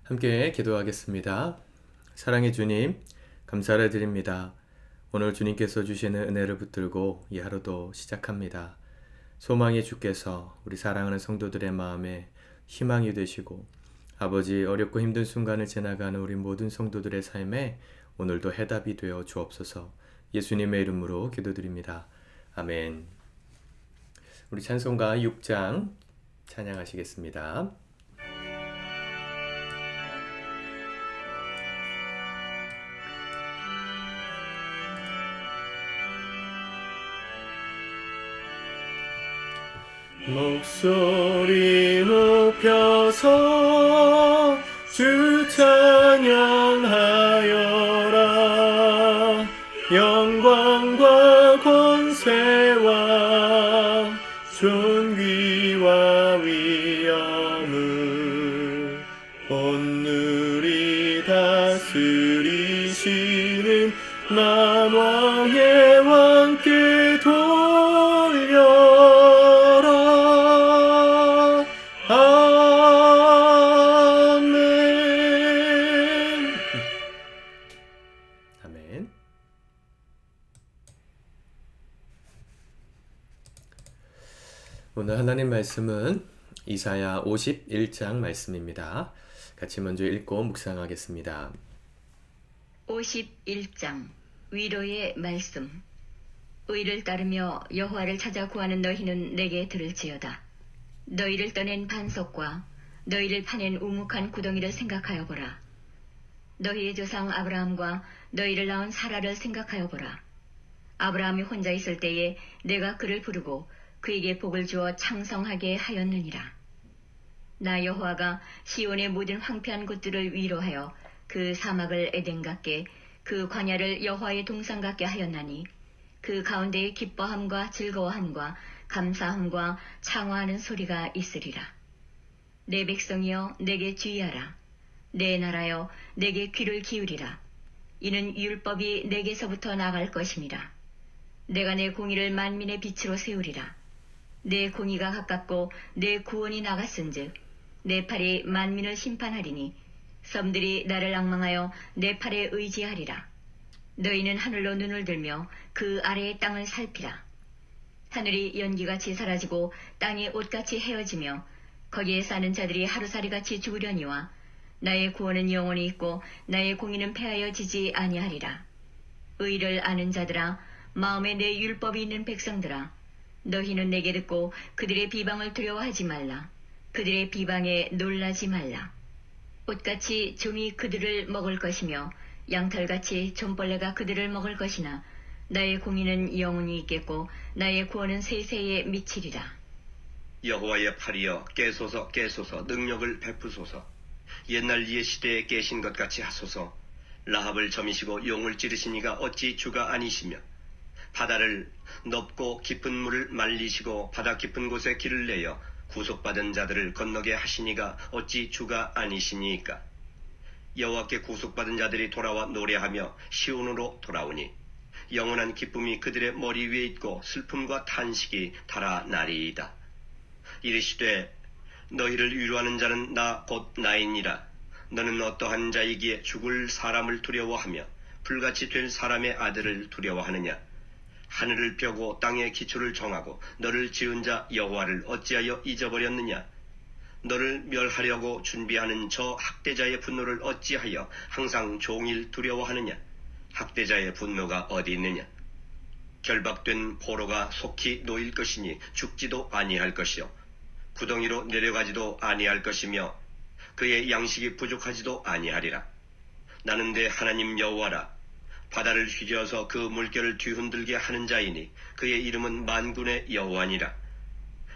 함께 기도하겠습니다. 사랑의 주님, 감사를 드립니다. 오늘 주님께서 주시는 은혜를 붙들고 이 하루도 시작합니다. 소망의 주께서 우리 사랑하는 성도들의 마음에 희망이 되시고 아버지 어렵고 힘든 순간을 지나가는 우리 모든 성도들의 삶에 오늘도 해답이 되어 주옵소서. 예수님의 이름으로 기도드립니다. 아멘. 우리 찬송가 6장 찬양하시겠습니다. 목소리 높여서 주 찬양하여라. 영광과 권세와 존귀와 위엄을 온누리 다스리시는 만왕의 왕께 돌려라. 아멘. 아멘. 오늘 하나님 말씀은 이사야 51장 말씀입니다. 같이 먼저 읽고 묵상하겠습니다. 51장 위로의 말씀. 의를 따르며 여호와를 찾아 구하는 너희는 내게 들을지어다. 너희를 떠낸 반석과 너희를 파낸 우묵한 구덩이를 생각하여 보라. 너희의 조상 아브라함과 너희를 낳은 사라를 생각하여 보라. 아브라함이 혼자 있을 때에 내가 그를 부르고 그에게 복을 주어 창성하게 하였느니라. 나 여호와가 시온의 모든 황폐한 곳들을 위로하여 그 사막을 에덴 같게 그 광야를 여호와의 동산 같게 하였나니 그 가운데에 기뻐함과 즐거워함과 감사함과 창화하는 소리가 있으리라. 내 백성이여 내게 주의하라. 내 나라여 내게 귀를 기울이라. 이는 율법이 내게서부터 나갈 것임이라. 내가 내 공의를 만민의 빛으로 세우리라. 내 공의가 가깝고 내 구원이 나갔은즉 내 팔이 만민을 심판하리니 섬들이 나를 앙망하여 내 팔에 의지하리라. 너희는 하늘로 눈을 들며 그 아래의 땅을 살피라. 하늘이 연기같이 사라지고 땅이 옷같이 헤어지며 거기에 사는 자들이 하루살이같이 죽으려니와 나의 구원은 영원히 있고 나의 공의는 패하여지지 아니하리라. 의를 아는 자들아, 마음에 내 율법이 있는 백성들아, 너희는 내게 듣고 그들의 비방을 두려워하지 말라. 그들의 비방에 놀라지 말라. 옷같이 종이 그들을 먹을 것이며 양털같이 좀벌레가 그들을 먹을 것이나 나의 공의는 영원히 있겠고 나의 구원은 세세에 미치리라. 여호와의 팔이여 깨소서 깨소서 능력을 베푸소서. 옛날 이의 시대에 깨신 것 같이 하소서. 라합을 점이시고 용을 찌르신 이가 어찌 주가 아니시며 바다를 넓고 깊은 물을 말리시고 바다 깊은 곳에 길을 내어 구속받은 자들을 건너게 하시니가 어찌 주가 아니시니까. 여호와께 구속받은 자들이 돌아와 노래하며 시온으로 돌아오니 영원한 기쁨이 그들의 머리 위에 있고 슬픔과 탄식이 달아나리이다. 이르시되 너희를 위로하는 자는 나 곧 나이니라. 너는 어떠한 자이기에 죽을 사람을 두려워하며 불같이 될 사람의 아들을 두려워하느냐. 하늘을 펴고 땅의 기초를 정하고 너를 지은 자 여호와를 어찌하여 잊어버렸느냐. 너를 멸하려고 준비하는 저 학대자의 분노를 어찌하여 항상 종일 두려워하느냐. 학대자의 분노가 어디 있느냐. 결박된 포로가 속히 놓일 것이니 죽지도 아니할 것이요 구덩이로 내려가지도 아니할 것이며 그의 양식이 부족하지도 아니하리라. 나는 내 하나님 여호와라. 바다를 휘저어서 그 물결을 뒤흔들게 하는 자이니 그의 이름은 만군의 여호와니라.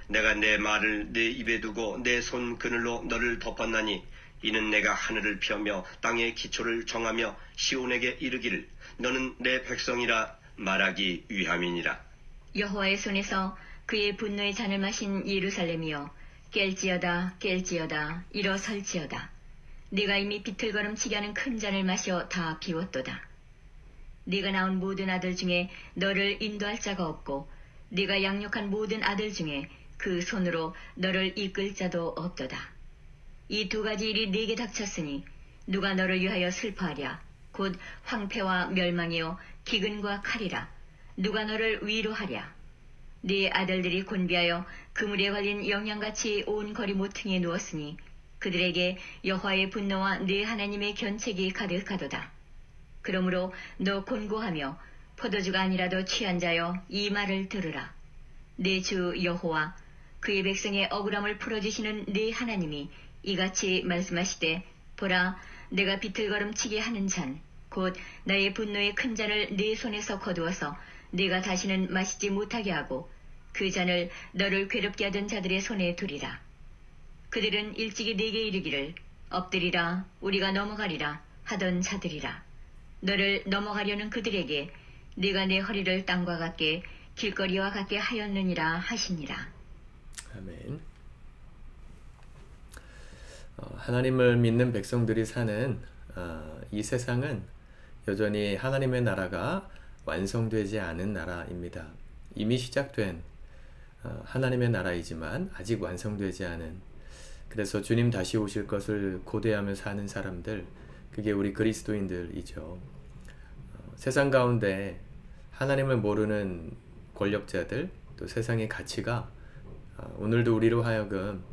내가 내 말을 내 입에 두고 내 손 그늘로 너를 덮었나니 이는 내가 하늘을 펴며 땅의 기초를 정하며 시온에게 이르기를 너는 내 백성이라 말하기 위함이니라. 여호와의 손에서 그의 분노의 잔을 마신 예루살렘이여 깰지어다 깰지어다 일어설지어다. 네가 이미 비틀거름치게 하는 큰 잔을 마셔 다 비웠도다. 네가 낳은 모든 아들 중에 너를 인도할 자가 없고 네가 양육한 모든 아들 중에 그 손으로 너를 이끌 자도 없도다. 이 두 가지 일이 네게 닥쳤으니 누가 너를 위하여 슬퍼하랴. 곧 황폐와 멸망이요 기근과 칼이라. 누가 너를 위로하랴. 네 아들들이 곤비하여 그물에 걸린 영양같이 온 거리 모퉁이에 누웠으니 그들에게 여호와의 분노와 네 하나님의 견책이 가득하도다. 그러므로 너 곤고하며 포도주가 아니라도 취한 자여 이 말을 들으라. 내 주 여호와 그의 백성의 억울함을 풀어주시는 네 하나님이 이같이 말씀하시되 보라 내가 비틀거름치게 하는 잔 곧 나의 분노의 큰 잔을 네 손에서 거두어서 네가 다시는 마시지 못하게 하고 그 잔을 너를 괴롭게 하던 자들의 손에 두리라. 그들은 일찍이 네게 이르기를 엎드리라 우리가 넘어가리라 하던 자들이라. 너를 넘어가려는 그들에게 네가 내 허리를 땅과 같게 길거리와 같게 하였느니라 하시니라. 아멘. 하나님을 믿는 백성들이 사는 이 세상은 여전히 하나님의 나라가 완성되지 않은 나라입니다. 이미 시작된 하나님의 나라이지만 아직 완성되지 않은, 그래서 주님 다시 오실 것을 고대하며 사는 사람들, 그게 우리 그리스도인들이죠. 세상 가운데 하나님을 모르는 권력자들, 또 세상의 가치가 오늘도 우리로 하여금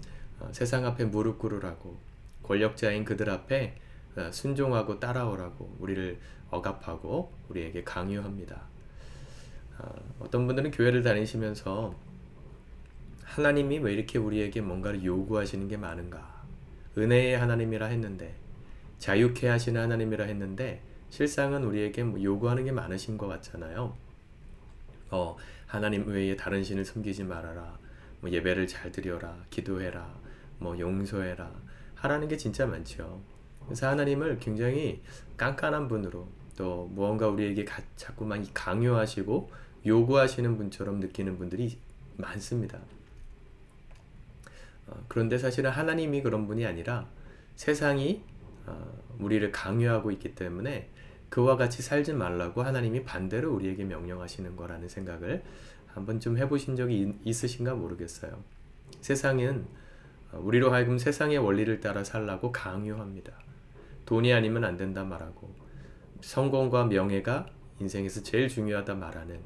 세상 앞에 무릎 꿇으라고, 권력자인 그들 앞에 순종하고 따라오라고 우리를 억압하고 우리에게 강요합니다. 어떤 분들은 교회를 다니시면서 하나님이 왜 이렇게 우리에게 뭔가를 요구하시는 게 많은가, 은혜의 하나님이라 했는데, 자유케 하시는 하나님이라 했는데 실상은 우리에게 요구하는 게 많으신 것 같잖아요. 하나님 외에 다른 신을 섬기지 말아라, 예배를 잘 드려라, 기도해라, 용서해라 하라는 게 진짜 많죠. 그래서 하나님을 굉장히 깐깐한 분으로, 또 무언가 우리에게 자꾸만 강요하시고 요구하시는 분처럼 느끼는 분들이 많습니다. 그런데 사실은 하나님이 그런 분이 아니라 세상이 우리를 강요하고 있기 때문에 그와 같이 살지 말라고 하나님이 반대로 우리에게 명령하시는 거라는 생각을 한번 좀 해보신 적이 있으신가 모르겠어요. 세상은 우리로 하여금 세상의 원리를 따라 살라고 강요합니다. 돈이 아니면 안 된다 말하고, 성공과 명예가 인생에서 제일 중요하다 말하는,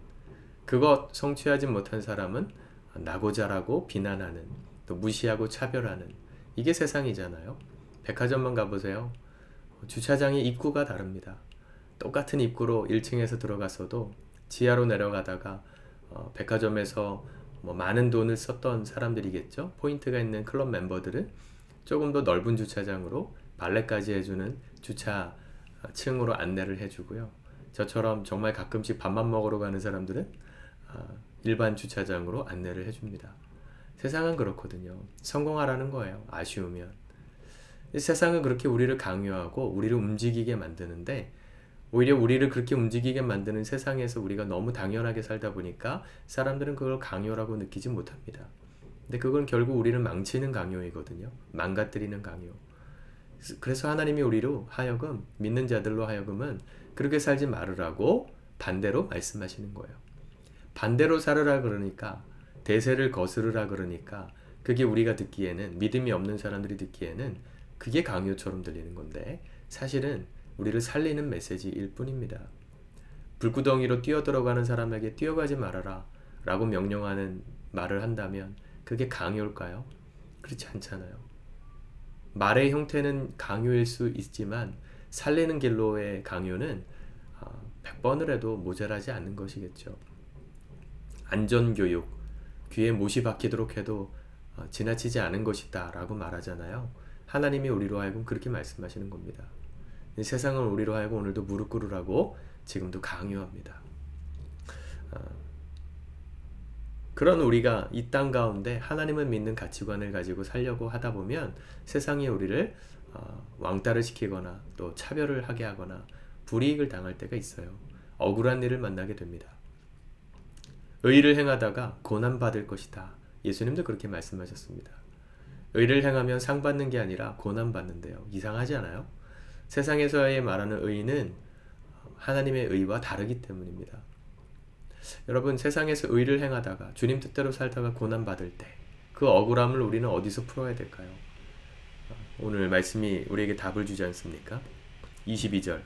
그거 성취하지 못한 사람은 나고자라고 비난하는, 또 무시하고 차별하는, 이게 세상이잖아요. 백화점만 가보세요. 주차장의 입구가 다릅니다. 똑같은 입구로 1층에서 들어갔어도 지하로 내려가다가 백화점에서 많은 돈을 썼던 사람들이겠죠. 포인트가 있는 클럽 멤버들은 조금 더 넓은 주차장으로 발레까지 해주는 주차층으로 안내를 해주고요. 저처럼 정말 가끔씩 밥만 먹으러 가는 사람들은 일반 주차장으로 안내를 해줍니다. 세상은 그렇거든요. 성공하라는 거예요. 아쉬우면. 세상은 그렇게 우리를 강요하고 우리를 움직이게 만드는데, 오히려 우리를 그렇게 움직이게 만드는 세상에서 우리가 너무 당연하게 살다 보니까 사람들은 그걸 강요라고 느끼지 못합니다. 근데 그건 결국 우리를 망치는 강요이거든요. 망가뜨리는 강요. 그래서 하나님이 우리로 하여금, 믿는 자들로 하여금은 그렇게 살지 말으라고 반대로 말씀하시는 거예요. 반대로 살으라 그러니까, 대세를 거스르라 그러니까, 그게 우리가 듣기에는, 믿음이 없는 사람들이 듣기에는 그게 강요처럼 들리는 건데, 사실은 우리를 살리는 메시지일 뿐입니다. 불구덩이로 뛰어들어가는 사람에게 뛰어가지 말아라 라고 명령하는 말을 한다면 그게 강요일까요? 그렇지 않잖아요. 말의 형태는 강요일 수 있지만 살리는 길로의 강요는 100번을 해도 모자라지 않는 것이겠죠. 안전교육, 귀에 못이 박히도록 해도 지나치지 않은 것이다 라고 말하잖아요. 하나님이 우리로 하여금 그렇게 말씀하시는 겁니다. 세상은 우리로 하여금 오늘도 무릎 꿇으라고 지금도 강요합니다. 그런 우리가 이 땅 가운데 하나님을 믿는 가치관을 가지고 살려고 하다 보면 세상이 우리를 왕따를 시키거나 또 차별을 하게 하거나 불이익을 당할 때가 있어요. 억울한 일을 만나게 됩니다. 의를 행하다가 고난받을 것이다. 예수님도 그렇게 말씀하셨습니다. 의를 행하면 상 받는 게 아니라 고난받는데요. 이상하지 않아요? 세상에서의 말하는 의는 하나님의 의와 다르기 때문입니다. 여러분, 세상에서 의를 행하다가 주님 뜻대로 살다가 고난받을 때 그 억울함을 우리는 어디서 풀어야 될까요? 오늘 말씀이 우리에게 답을 주지 않습니까? 22절.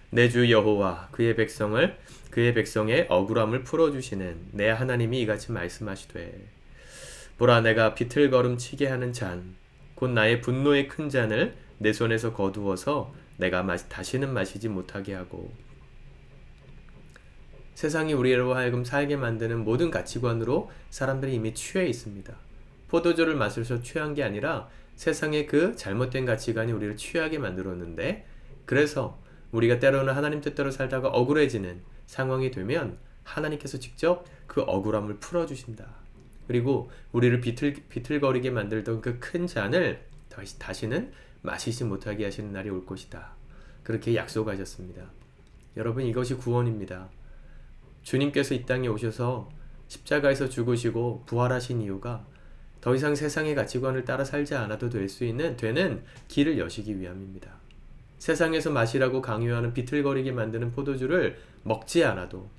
내 주 여호와 그의 백성의 억울함을 풀어주시는 내 하나님이 이같이 말씀하시되 보라 내가 비틀거름 치게 하는 잔 곧 나의 분노의 큰 잔을 내 손에서 거두어서 내가 다시는 마시지 못하게 하고 세상이 우리로 하여금 살게 만드는 모든 가치관으로 사람들이 이미 취해 있습니다. 포도주를 마셔서 취한 게 아니라 세상의 그 잘못된 가치관이 우리를 취하게 만들었는데 그래서 우리가 때로는 하나님 뜻대로 살다가 억울해지는 상황이 되면 하나님께서 직접 그 억울함을 풀어주신다. 그리고 우리를 비틀거리게 만들던 그 큰 잔을 다시는 마시지 못하게 하시는 날이 올 것이다. 그렇게 약속하셨습니다. 여러분 이것이 구원입니다. 주님께서 이 땅에 오셔서 십자가에서 죽으시고 부활하신 이유가 더 이상 세상의 가치관을 따라 살지 않아도 되는 길을 여시기 위함입니다. 세상에서 마시라고 강요하는 비틀거리게 만드는 포도주를 먹지 않아도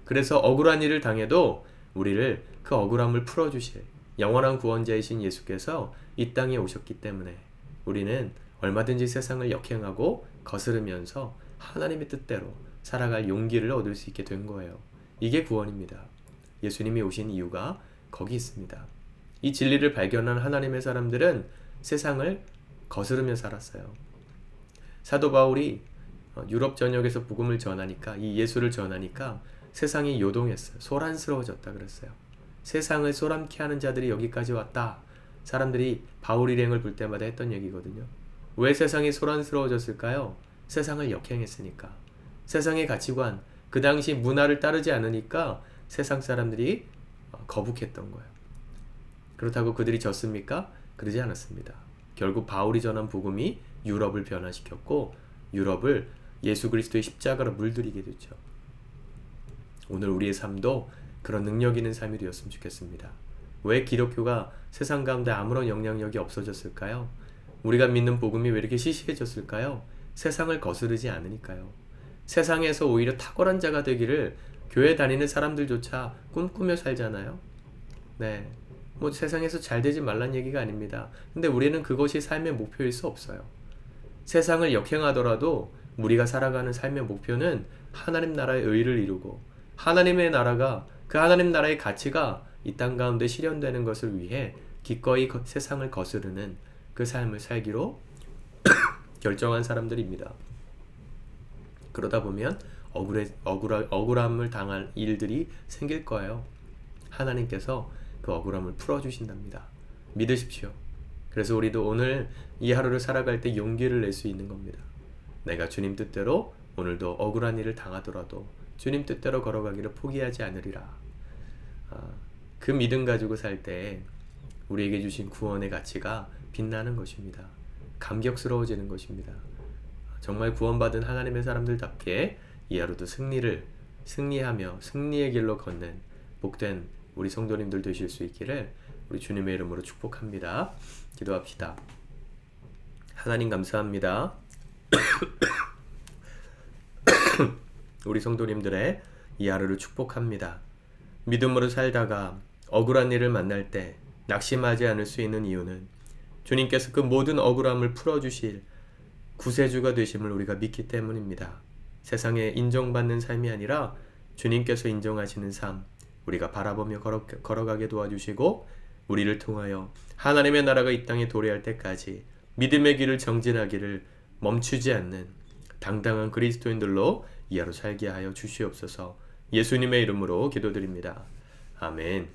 그래서 억울한 일을 당해도 우리를 그 억울함을 풀어주실 영원한 구원자이신 예수께서 이 땅에 오셨기 때문에 우리는 얼마든지 세상을 역행하고 거스르면서 하나님의 뜻대로 살아갈 용기를 얻을 수 있게 된 거예요. 이게 구원입니다. 예수님이 오신 이유가 거기 있습니다. 이 진리를 발견한 하나님의 사람들은 세상을 거스르며 살았어요. 사도 바울이 유럽 전역에서 복음을 전하니까 이 예수를 전하니까 세상이 요동했어요. 소란스러워졌다 그랬어요. 세상을 소란케 하는 자들이 여기까지 왔다. 사람들이 바울 일행을 볼 때마다 했던 얘기거든요. 왜 세상이 소란스러워졌을까요? 세상을 역행했으니까. 세상의 가치관, 그 당시 문화를 따르지 않으니까 세상 사람들이 거북했던 거예요. 그렇다고 그들이 졌습니까? 그러지 않았습니다. 결국 바울이 전한 복음이 유럽을 변화시켰고 유럽을 예수 그리스도의 십자가로 물들이게 됐죠. 오늘 우리의 삶도 그런 능력 있는 삶이 되었으면 좋겠습니다. 왜 기독교가 세상 가운데 아무런 영향력이 없어졌을까요? 우리가 믿는 복음이 왜 이렇게 시시해졌을까요? 세상을 거스르지 않으니까요. 세상에서 오히려 탁월한 자가 되기를 교회 다니는 사람들조차 꿈꾸며 살잖아요. 네, 뭐 세상에서 잘 되지 말란 얘기가 아닙니다. 근데 우리는 그것이 삶의 목표일 수 없어요. 세상을 역행하더라도 우리가 살아가는 삶의 목표는 하나님 나라의 의를 이루고 하나님의 나라가 그 하나님 나라의 가치가 이 땅 가운데 실현되는 것을 위해 기꺼이 세상을 거스르는 그 삶을 살기로 결정한 사람들입니다. 그러다 보면 억울함을 당할 일들이 생길 거예요. 하나님께서 그 억울함을 풀어주신답니다. 믿으십시오. 그래서 우리도 오늘 이 하루를 살아갈 때 용기를 낼 수 있는 겁니다. 내가 주님 뜻대로 오늘도 억울한 일을 당하더라도 주님 뜻대로 걸어가기를 포기하지 않으리라. 그 믿음 가지고 살 때 우리에게 주신 구원의 가치가 빛나는 것입니다. 감격스러워지는 것입니다. 정말 구원받은 하나님의 사람들답게 이 하루도 승리하며 승리의 길로 걷는 복된 우리 성도님들 되실 수 있기를 우리 주님의 이름으로 축복합니다. 기도합시다. 하나님 감사합니다. 우리 성도님들의 이 하루를 축복합니다. 믿음으로 살다가 억울한 일을 만날 때 낙심하지 않을 수 있는 이유는 주님께서 그 모든 억울함을 풀어주실 구세주가 되심을 우리가 믿기 때문입니다. 세상에 인정받는 삶이 아니라 주님께서 인정하시는 삶 우리가 바라보며 걸어가게 도와주시고 우리를 통하여 하나님의 나라가 이 땅에 도래할 때까지 믿음의 길을 정진하기를 멈추지 않는 당당한 그리스도인들로 이 하루 살게 하여 주시옵소서. 예수님의 이름으로 기도드립니다. 아멘.